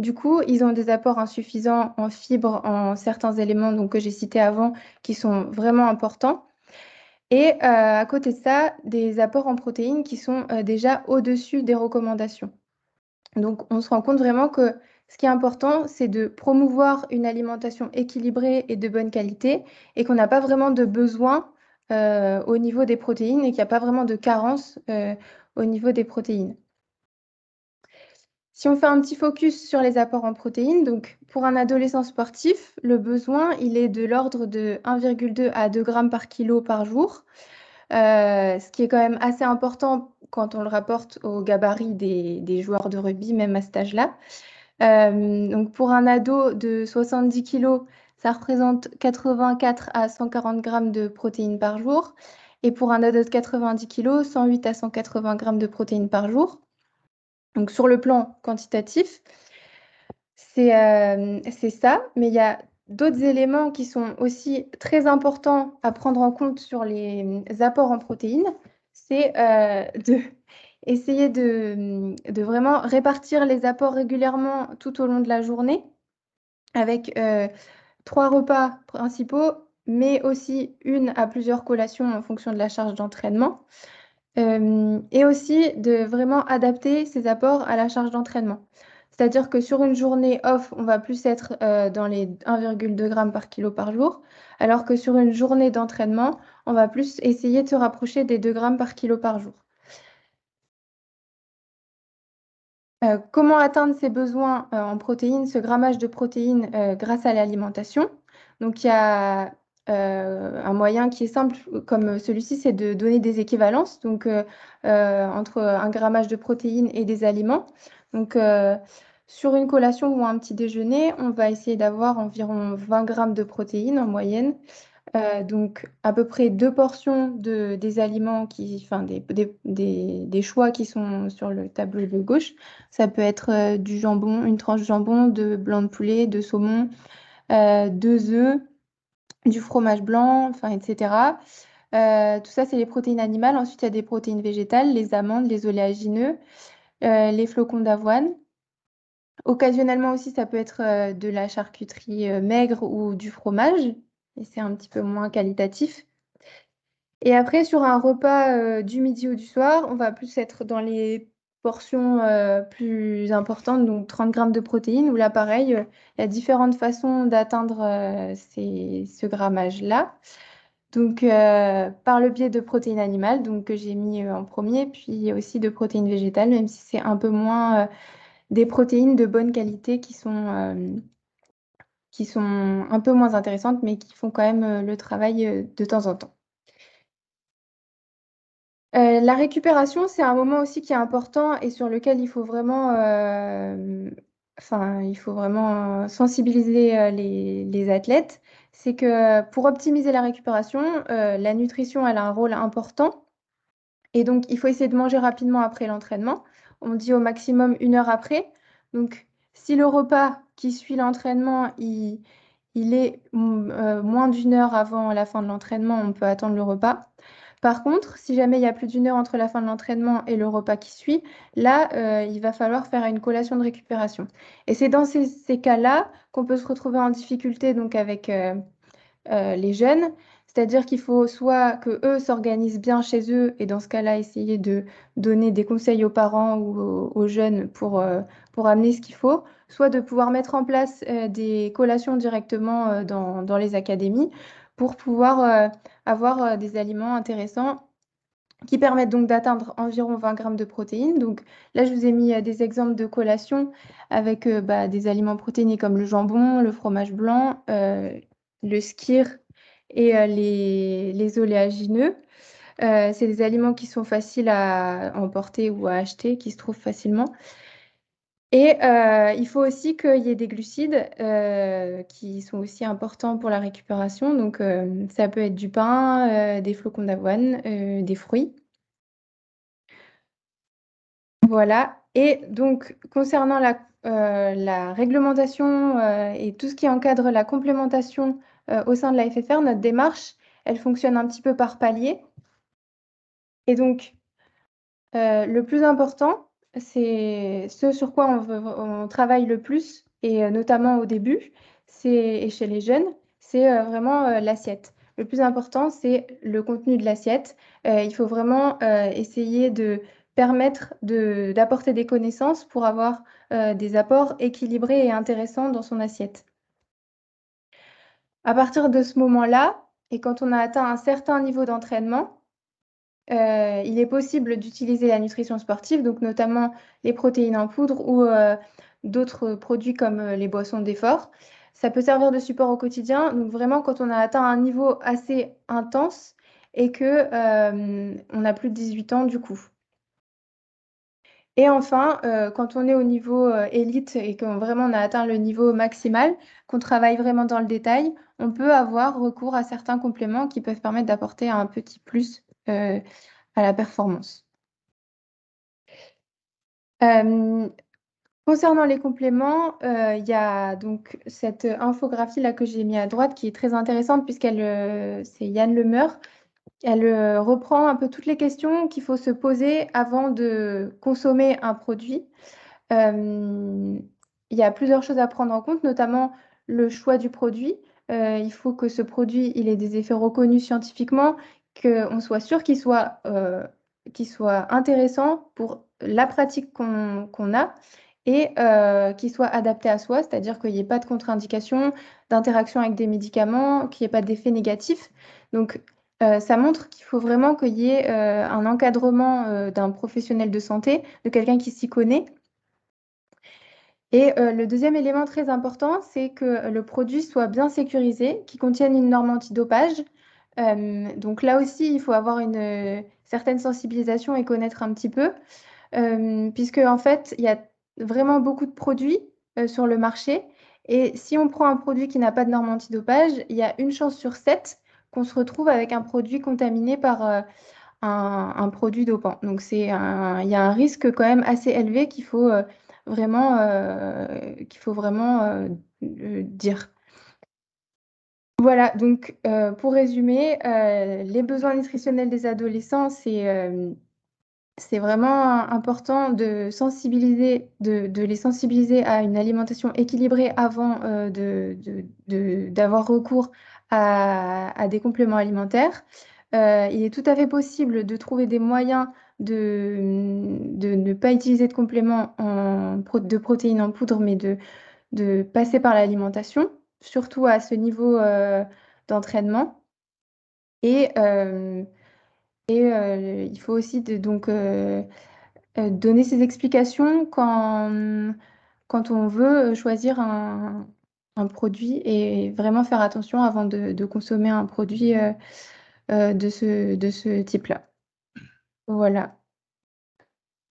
Du coup, ils ont des apports insuffisants en fibres, en certains éléments donc, que j'ai cités avant, qui sont vraiment importants. Et à côté de ça, des apports en protéines qui sont déjà au-dessus des recommandations. Donc, on se rend compte vraiment que ce qui est important, c'est de promouvoir une alimentation équilibrée et de bonne qualité et qu'on n'a pas vraiment de besoin au niveau des protéines et qu'il n'y a pas vraiment de carence au niveau des protéines. Si on fait un petit focus sur les apports en protéines, donc pour un adolescent sportif, le besoin, il est de l'ordre de 1,2 à 2 grammes par kilo par jour, ce qui est quand même assez important quand on le rapporte au gabarit des joueurs de rugby, même à cet âge-là. Donc pour un ado de 70 kilos, ça représente 84 à 140 grammes de protéines par jour. Et pour un ado de 90 kilos, 108 à 180 grammes de protéines par jour. Donc sur le plan quantitatif, c'est ça, mais il y a d'autres éléments qui sont aussi très importants à prendre en compte sur les apports en protéines. C'est essayer de vraiment répartir les apports régulièrement tout au long de la journée avec 3 repas principaux, mais aussi une à plusieurs collations en fonction de la charge d'entraînement. Et aussi de vraiment adapter ces apports à la charge d'entraînement. C'est-à-dire que sur une journée off, on va plus être dans les 1,2 grammes par kilo par jour, alors que sur une journée d'entraînement, on va plus essayer de se rapprocher des 2 grammes par kilo par jour. Comment atteindre ces besoins en protéines, ce grammage de protéines grâce à l'alimentation? Donc il y a un moyen qui est simple comme celui-ci, c'est de donner des équivalences donc, entre un grammage de protéines et des aliments. Donc sur une collation ou un petit déjeuner, on va essayer d'avoir environ 20 grammes de protéines en moyenne. Donc à peu près 2 portions des aliments enfin des choix qui sont sur le tableau de gauche. Ça peut être du jambon, une tranche de jambon, de blanc de poulet, de saumon, 2 œufs, du fromage blanc, enfin, etc. Tout ça, c'est les protéines animales. Ensuite, il y a des protéines végétales, les amandes, les oléagineux, les flocons d'avoine. Occasionnellement aussi, ça peut être de la charcuterie maigre ou du fromage, et c'est un petit peu moins qualitatif. Et après, sur un repas du midi ou du soir, on va plus être dans les portions plus importantes, donc 30 grammes de protéines, où là, pareil, il y a différentes façons d'atteindre ce grammage-là. Donc, par le biais de protéines animales, donc, que j'ai mis en premier, puis aussi de protéines végétales, même si c'est un peu moins des protéines de bonne qualité qui sont un peu moins intéressantes, mais qui font quand même le travail de temps en temps. La récupération, c'est un moment aussi qui est important et sur lequel il faut vraiment, enfin, il faut vraiment sensibiliser les athlètes. C'est que pour optimiser la récupération, la nutrition, elle a un rôle important. Et donc, il faut essayer de manger rapidement après l'entraînement. On dit au maximum 1 heure après. Donc, si le repas qui suit l'entraînement, il est moins d'1 heure avant la fin de l'entraînement, on peut attendre le repas. Par contre, si jamais il y a plus d'1 heure entre la fin de l'entraînement et le repas qui suit, là, il va falloir faire une collation de récupération. Et c'est dans ces cas-là qu'on peut se retrouver en difficulté donc avec les jeunes. C'est-à-dire qu'il faut soit que eux s'organisent bien chez eux et dans ce cas-là, essayer de donner des conseils aux parents ou aux jeunes pour amener ce qu'il faut, soit de pouvoir mettre en place des collations directement dans les académies pour pouvoir avoir des aliments intéressants qui permettent donc d'atteindre environ 20 grammes de protéines. Donc là, je vous ai mis des exemples de collations avec des aliments protéinés comme le jambon, le fromage blanc, le skyr et les oléagineux. C'est des aliments qui sont faciles à emporter ou à acheter, qui se trouvent facilement. Et il faut aussi qu'il y ait des glucides qui sont aussi importants pour la récupération. Donc ça peut être du pain, des flocons d'avoine, des fruits. Voilà. Et donc, concernant la réglementation et tout ce qui encadre la complémentation au sein de la FFR, notre démarche, elle fonctionne un petit peu par palier. Et donc, le plus important, c'est ce sur quoi on travaille le plus et notamment au début, et chez les jeunes, c'est vraiment l'assiette. Le plus important, c'est le contenu de l'assiette. Il faut vraiment essayer de permettre d'apporter des connaissances pour avoir des apports équilibrés et intéressants dans son assiette. À partir de ce moment-là, et quand on a atteint un certain niveau d'entraînement, il est possible d'utiliser la nutrition sportive, donc notamment les protéines en poudre ou d'autres produits comme les boissons d'effort. Ça peut servir de support au quotidien, donc vraiment quand on a atteint un niveau assez intense et que on a plus de 18 ans du coup. Et enfin, quand on est au niveau élite et qu'on vraiment on a atteint le niveau maximal, qu'on travaille vraiment dans le détail, on peut avoir recours à certains compléments qui peuvent permettre d'apporter un petit plus à la performance. Hem, Concernant les compléments, il y a donc cette infographie là que j'ai mis à droite qui est très intéressante puisqu'elle, c'est Yann Lemeur. Elle, reprend un peu toutes les questions qu'il faut se poser avant de consommer un produit. Hem, il y a plusieurs choses à prendre en compte, notamment le choix du produit. Il faut que ce produit, il ait des effets reconnus scientifiquement, qu'on soit sûr qu'il soit intéressant pour la pratique qu'on a et qu'il soit adapté à soi, c'est-à-dire qu'il y ait pas de contre-indication, d'interaction avec des médicaments, qu'il y ait pas d'effets négatifs. Donc ça montre qu'il faut vraiment qu'il y ait, un encadrement, d'un professionnel de santé, de quelqu'un qui s'y connaît et le deuxième élément très important, c'est que le produit soit bien sécurisé, qu'il contienne une norme antidopage. Donc là aussi, il faut avoir une, certaine sensibilisation et connaître un petit peu, puisque en fait, il y a vraiment beaucoup de produits, sur le marché et si on prend un produit qui n'a pas de norme antidopage, il y a une chance sur 7 qu'on se retrouve avec un produit contaminé par, un produit dopant. Donc il y a un risque quand même assez élevé qu'il faut vraiment dire. Voilà, donc pour résumer, les besoins nutritionnels des adolescents, c'est vraiment important de les sensibiliser à une alimentation équilibrée avant d'avoir recours à des compléments alimentaires. Il est tout à fait possible de trouver des moyens de ne pas utiliser de compléments de protéines en poudre, mais de passer par l'alimentation, surtout à ce niveau d'entraînement. Et, il faut aussi donner ses explications quand on veut choisir un produit et vraiment faire attention avant de consommer un produit de ce type-là. Voilà.